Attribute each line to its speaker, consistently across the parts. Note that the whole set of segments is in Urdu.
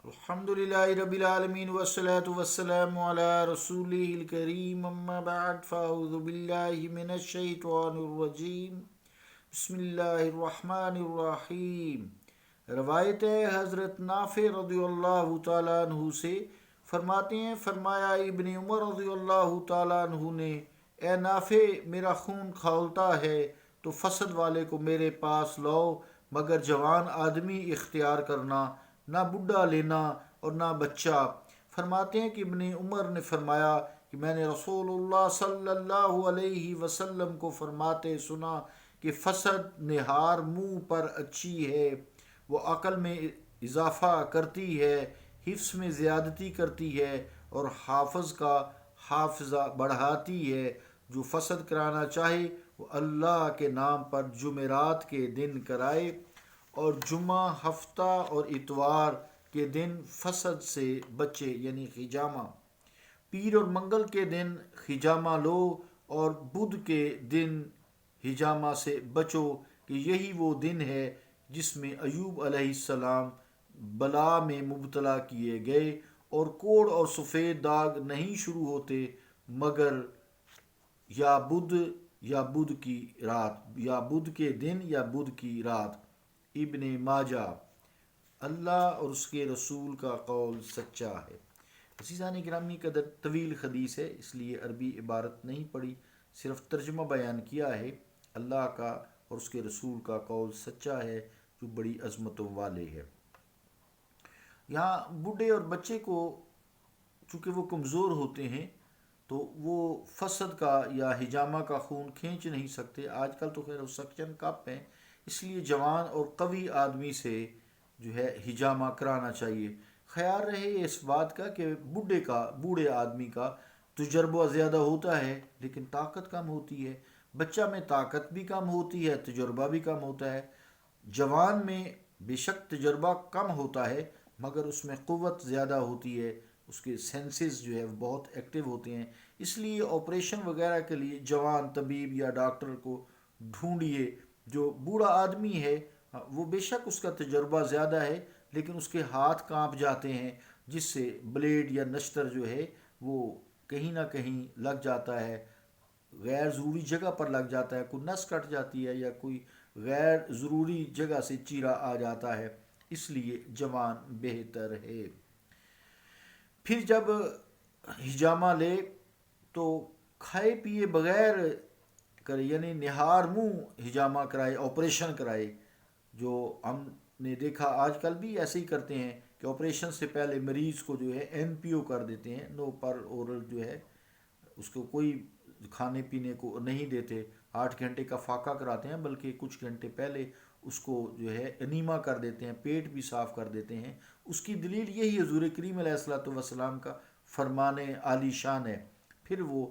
Speaker 1: الحمدللہ رب العالمین والصلاة والسلام علی رسولہ الکریم اما بعد فاعوذ باللہ من الشیطان الرجیم بسم اللہ الرحمن الرحیم۔ روایت ہے حضرت نافع رضی اللہ تعالیٰ عنہ سے، فرماتے ہیں فرمایا ابن عمر رضی اللہ تعالیٰ عنہ نے، اے نافع میرا خون کھولتا ہے تو فسد والے کو میرے پاس لاؤ، مگر جوان آدمی اختیار کرنا، نہ بڈھا لینا اور نہ بچہ۔ فرماتے ہیں کہ ابن عمر نے فرمایا کہ میں نے رسول اللہ صلی اللہ علیہ وسلم کو فرماتے سنا کہ فسد نہار منہ پر اچھی ہے، وہ عقل میں اضافہ کرتی ہے، حفظ میں زیادتی کرتی ہے اور حافظ کا حافظہ بڑھاتی ہے۔ جو فسد کرانا چاہے وہ اللہ کے نام پر جمعرات کے دن کرائے، اور جمعہ، ہفتہ اور اتوار کے دن فسد سے بچے یعنی خجامہ۔ پیر اور منگل کے دن خجامہ لو اور بدھ کے دن حجامہ سے بچو، کہ یہی وہ دن ہے جس میں ایوب علیہ السلام بلا میں مبتلا کیے گئے، اور کوڑ اور سفید داغ نہیں شروع ہوتے مگر یا بدھ کی رات، یا بدھ کے دن یا بدھ کی رات۔ ابن ماجہ۔ اللہ اور اس کے رسول کا قول سچا ہے۔ عزیزان گرامی قدر طویل حدیث ہے، اس لیے عربی عبارت نہیں پڑھی، صرف ترجمہ بیان کیا ہے۔ اللہ کا اور اس کے رسول کا قول سچا ہے جو بڑی عظمتوں والے ہے۔ یہاں بوڑھے اور بچے کو چونکہ وہ کمزور ہوتے ہیں تو وہ فسد کا یا حجامہ کا خون کھینچ نہیں سکتے۔ آج کل تو خیر سکشن کپ ہیں، اس لیے جوان اور قوی آدمی سے جو ہے حجامہ کرانا چاہیے۔ خیال رہے اس بات کا کہ بوڑھے آدمی کا تجربہ زیادہ ہوتا ہے لیکن طاقت کم ہوتی ہے، بچہ میں طاقت بھی کم ہوتی ہے، تجربہ بھی کم ہوتا ہے۔ جوان میں بے شک تجربہ کم ہوتا ہے مگر اس میں قوت زیادہ ہوتی ہے، اس کے سینسز جو ہے وہ بہت ایکٹیو ہوتے ہیں۔ اس لیے آپریشن وغیرہ کے لیے جوان طبیب یا ڈاکٹر کو ڈھونڈیے۔ جو بوڑھا آدمی ہے وہ بے شک اس کا تجربہ زیادہ ہے لیکن اس کے ہاتھ کانپ جاتے ہیں، جس سے بلیڈ یا نشتر جو ہے وہ کہیں نہ کہیں لگ جاتا ہے، غیر ضروری جگہ پر لگ جاتا ہے، کوئی نس کٹ جاتی ہے یا کوئی غیر ضروری جگہ سے چیرا آ جاتا ہے، اس لیے جوان بہتر ہے۔ پھر جب حجامہ لے تو کھائے پیے بغیر کرے، یعنی نہار منہ حجامہ کرائے، آپریشن کرائے۔ جو ہم نے دیکھا آج کل بھی ایسے ہی کرتے ہیں کہ آپریشن سے پہلے مریض کو جو ہے NPO کر دیتے ہیں، نو پر اورل جو ہے، اس کو کوئی کھانے پینے کو نہیں دیتے، 8 گھنٹے کا فاقہ کراتے ہیں، بلکہ کچھ گھنٹے پہلے اس کو جو ہے انیما کر دیتے ہیں، پیٹ بھی صاف کر دیتے ہیں۔ اس کی دلیل یہی حضور کریم علیہ الصلوۃ والسلام کا فرمان عالی شان ہے۔ پھر وہ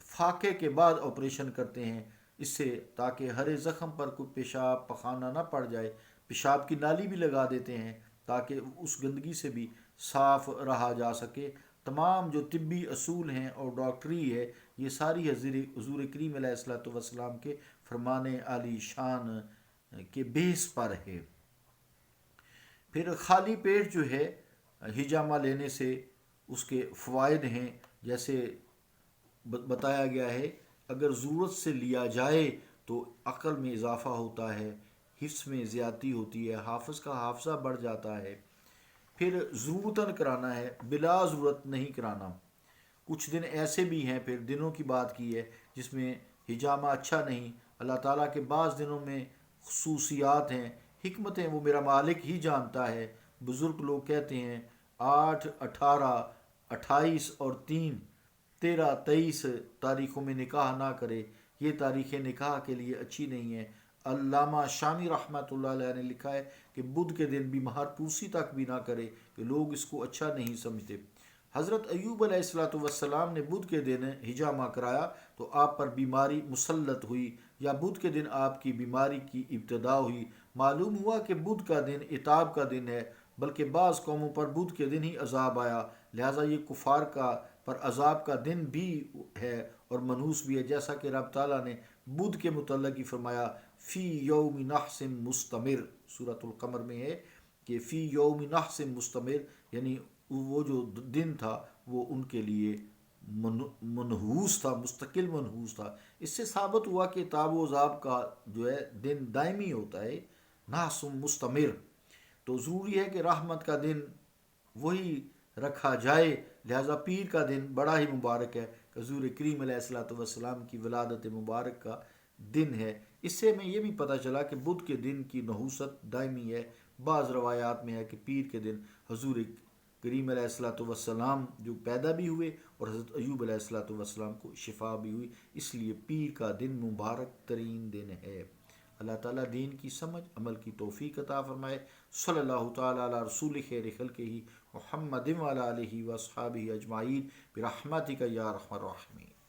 Speaker 1: فاقے کے بعد آپریشن کرتے ہیں، اس سے تاکہ ہر زخم پر کوئی پیشاب پخانہ نہ پڑ جائے، پیشاب کی نالی بھی لگا دیتے ہیں تاکہ اس گندگی سے بھی صاف رہا جا سکے۔ تمام جو طبی اصول ہیں اور ڈاکٹری ہے، یہ ساری حضور کریم علیہ الصلوۃ والسلام کے فرمان عالی شان کے بیس پر ہے۔ پھر خالی پیٹ جو ہے حجامہ لینے سے اس کے فوائد ہیں، جیسے بتایا گیا ہے اگر ضرورت سے لیا جائے تو عقل میں اضافہ ہوتا ہے، حفظ میں زیادتی ہوتی ہے، حافظ کا حافظہ بڑھ جاتا ہے۔ پھر ضرورتاً کرانا ہے، بلا ضرورت نہیں کرانا۔ کچھ دن ایسے بھی ہیں، پھر دنوں کی بات کی ہے جس میں حجامہ اچھا نہیں۔ اللہ تعالیٰ کے بعض دنوں میں خصوصیات ہیں، حکمتیں وہ میرا مالک ہی جانتا ہے۔ بزرگ لوگ کہتے ہیں 8، 18، 28 اور 3، 13، 23 تاریخوں میں نکاح نہ کرے، یہ تاریخیں نکاح کے لیے اچھی نہیں ہیں۔ علامہ شامی رحمۃ اللہ علیہ نے لکھا ہے کہ بدھ کے دن بھی مہر پرسی تک بھی نہ کرے، کہ لوگ اس کو اچھا نہیں سمجھتے۔ حضرت ایوب علیہ الصلوۃ والسلام نے بدھ کے دن حجامہ کرایا تو آپ پر بیماری مسلط ہوئی، یا بدھ کے دن آپ کی بیماری کی ابتدا ہوئی۔ معلوم ہوا کہ بدھ کا دن عتاب کا دن ہے، بلکہ بعض قوموں پر بدھ کے دن ہی عذاب آیا، لہٰذا یہ کفار کا پر عذاب کا دن بھی ہے اور منحوس بھی ہے، جیسا کہ رب تعالیٰ نے بدھ کے متعلق ہی فرمایا فی یوم نحس مستمر، سورۃ القمر میں ہے کہ فی یوم نحس مستمر، یعنی وہ جو دن تھا وہ ان کے لیے منحوس تھا، مستقل منحوس تھا۔ اس سے ثابت ہوا کہ تاب و عذاب کا جو ہے دن دائمی ہوتا ہے، نحس مستمر۔ تو ضروری ہے کہ رحمت کا دن وہی رکھا جائے، لہذا پیر کا دن بڑا ہی مبارک ہے، حضور کریم علیہ الصلوۃ والسلام کی ولادت مبارک کا دن ہے۔ اس سے ہمیں یہ بھی پتہ چلا کہ بدھ کے دن کی نحوست دائمی ہے۔ بعض روایات میں ہے کہ پیر کے دن حضور کریم علیہ الصلوۃ والسلام جو پیدا بھی ہوئے اور حضرت ایوب علیہ الصلوۃ والسلام کو شفا بھی ہوئی، اس لیے پیر کا دن مبارک ترین دن ہے۔ اللہ تعالیٰ دین کی سمجھ عمل کی توفیق عطا فرمائے۔ صلی اللہ تعالیٰ علی رسول خیر خلقہ محمد وعلی آلہ واصحابہ اجمعین برحمتک یا ارحم الراحمین۔